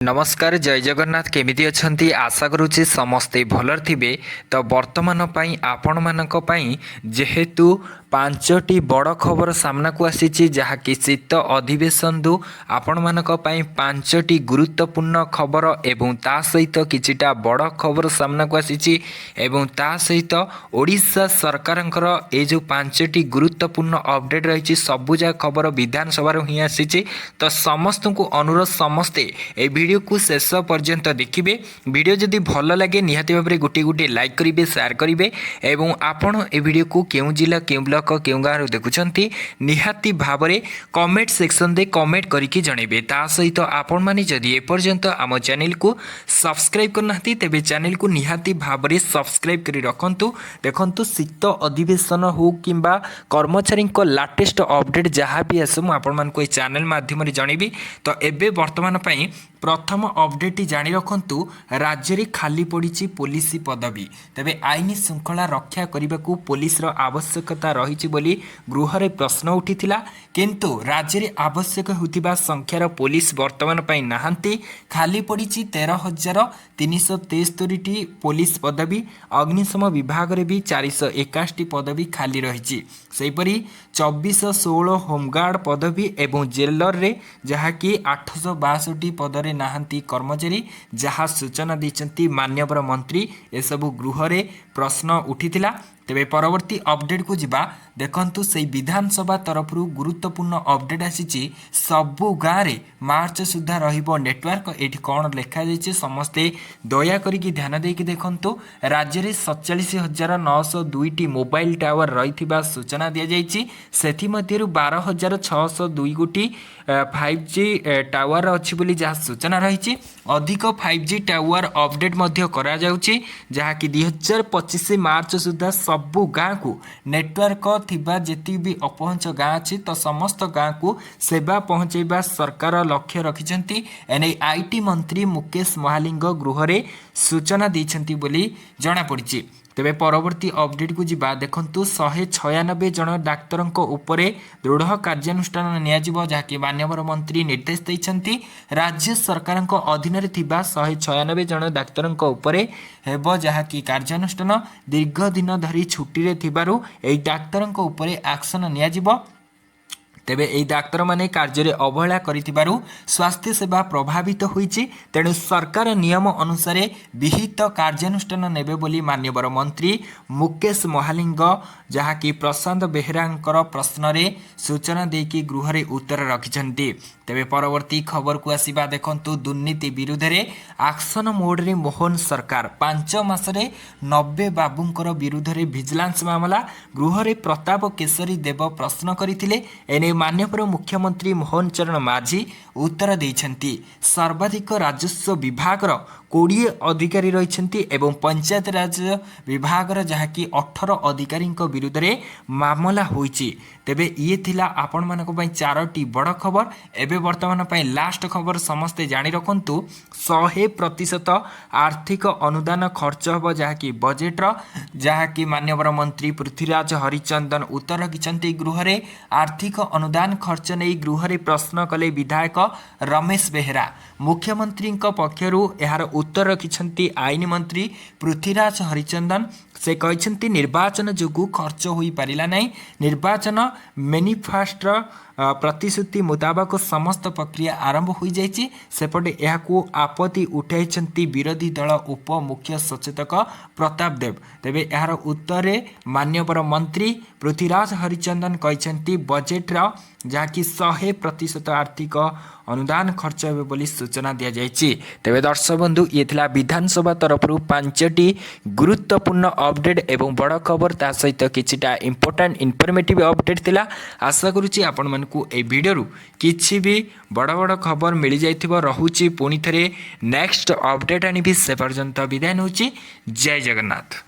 नमस्कार जय जगन्नाथ केमिति अछंती आशा करुछि समस्ते भलर थिबे। तो वर्तमान पई आपण मानक पई जेहेतु पांचटी बड़ खबर सामना को आसीछि जहाँकि शीत अधिवेशन दु आपण मानक पई पांचटी गुरुत्वपूर्ण खबर एवं ता सहित किछिटा बड़ खबर सामना को आसीछि एवं ता सहित ओडिशा सरकारंकर ए जो पांचटी गुरुत्वपूर्ण अपडेट रहिछि सबुजा खबर विधानसभा रो ही आसीछि। तो समस्त को अनुरोध समस्ते ए वीडियो को शेष पर्यंत देखिए। वीडियो जदि भल लगे निहाती भाव में गोटे गोटे लाइक करेंगे शेयर करेंगे एवं आपण ए वीडियो को क्यों जिला क्यों ब्लॉक क्यों गाँव देखुंत निहाती भाव में कमेंट सेक्शन दे कमेंट करके जनइबे। ता सहित आपण मैंने जदि एपर्यंत आम चैनल को सब्सक्राइब करना तेबे चैनल को निहाती भाव में सब्सक्राइब कर रखु। देखु शीत अधिवेशन हो कि कर्मचारी लाटेस्ट अपडेट जहाँ भी आस मुझे चैनल माध्यम जनइबी। तो एबे वर्तमान पई प्रथम अपडेट जाणी रखु राज्य में खाली पड़ी पुलिस पदवी तेबे आईन श्रृंखला रक्षा करने को पुलिस आवश्यकता रही गृह में प्रश्न उठीथिला किंतु राज्य में आवश्यक होतिबा संख्यार पुलिस वर्तमान पई नाहांती। खाली पड़ी 13,373 पुलिस पदवी अग्निशम विभाग में भी 461 पदवी खाली रही। सेहीपरि 2416 होमगार्ड पदवी एवं जेलर रे जहाँकि 862 पदरे नाहांती कर्मचारी जहाँ सूचना देते मान्यवर मंत्री एसबू गृह में प्रश्न उठीथिला। तेबे परवर्ती अपडेट को जिबा देखंतु से विधानसभा तरफ गुरुत्वपूर्ण अपडेट आसीची सबु गाँव में मार्च सुधा रहिबो नेटवर्क। एठी कौन लिखा जाइए समस्ते दया करिकी ध्यान देकी देखंतु राज्य में 47,902 मोबाइल टावर रही सूचना दि जाइए। सेथि मध्यरु 12,602 गोटी 5G टावर अच्छी बोली जहाँ सूचना रही। अधिक 5G टावर अपडेट मध्य करा जाउची जहाँकि 2025 मार्च सुधा सबु गाँ को नेटवर्क थिबा जेति भी अपहंच गाँ अच्छी तो समस्त गाँ को सेवा पहुँचेबा सरकार लक्ष्य रखिछंती। एने आईटी मंत्री मुकेश महालिंग गृह रे सूचना दैछंती बोली जणा पड़िछि। तेबे परवर्ती अपडेट को जिबा देखंतु 196 जन डाक्तर उपरे दृढ़ कार्यानुष्ठान नियाजिबो जहाँकि मान्यवर मंत्री निर्देश दैछंती। राज्य सरकार अधीन रे थिबा 196 जन डाक्तर उपरे हेबो जहाँकि कार्यानुष्ठान दीर्घ दिन धरी छुट्टी रे थिबारु एई डाक्तर उपरे एक्शन नियाजिबो। तेबे एई डाक्तर माने कार्य रे अवहेला करिथिबारु स्वास्थ्य सेवा प्रभावित होईछि तेणु सरकार नियम अनुसार विहित कार्यानुष्ठान नेबे बोली मान्यवर मंत्री मुकेश महालिंग जहाँकि प्रशांत बेहेरांकर प्रश्न रे सूचना देकी गृह रे उत्तर रखिछंती। तेबे परवर्ती खबर को आसीबा देखंतु दुर्नीति विरुद्ध रे एक्शन मोड रे मोहन सरकार 5 मासरे 90 बाबूंकर विरुद्ध रे विजिलेंस मामला गृह रे प्रताप केशरी देव प्रश्न करथिले। एने मान्यवर मुख्यमंत्री मोहन चरण माझी उत्तर देइछंती। सर्वाधिक राजस्व विभाग 20 अधिकारी रही एवं पंचायत राज विभाग जहाँकि 18 अधिकारी विरुद्ध रे मामला होईची। तेबे ये थिला आपण मानक पई 4टी बड़ खबर। एबे वर्तमान पई लास्ट खबर समस्ते जानी रखंतु 100% आर्थिक अनुदान खर्च हो जहाँकि बजेट जहाँकि मान्यवर मंत्री पृथ्वीराज हरिचंदन उत्तर रखिछंती गृह रे। आर्थिक अनुदान खर्च नहीं गृह रे प्रश्न कले विधायक रमेश बेहेरा। मुख्यमंत्री पक्षरु एहार उत्तर रखिछंती आईन मंत्री पृथ्वीराज हरिचंदन। से कहते निर्वाचन जोगु खर्च हो पारिला नहीं। निर्वाचन मैनिफेस्टो प्रतिश्रुति मुताबक समस्त प्रक्रिया आरंभ हो जाइए। सेपटे यह आपत्ति उठाई विरोधी दल उप मुख्य सचेतक प्रताप देव। तेबे यार उत्तर मान्यवर मंत्री पृथ्वीराज हरिचंदन कहते बजेट्र जहाँकि 100% आर्थिक अनुदान खर्च हे बोली सूचना दि जाइए। तेबे दर्शक बंधु ये थिला विधानसभा तरफ 5टी गुरुत्वपूर्ण अपडेट एवं बड़ खबर ता सहित किछिटा इंपोर्टेंट इनफॉर्मेटिव अपडेट थिला। आशा करूची आपण मानकू ए वीडियो किछि भी बड़ बड़ खबर मिल जाइथिबो। रहुची पुनी थरे नेक्स्ट अपडेट आनिबि से पर्यंत विदाय नउची। जय जगन्नाथ।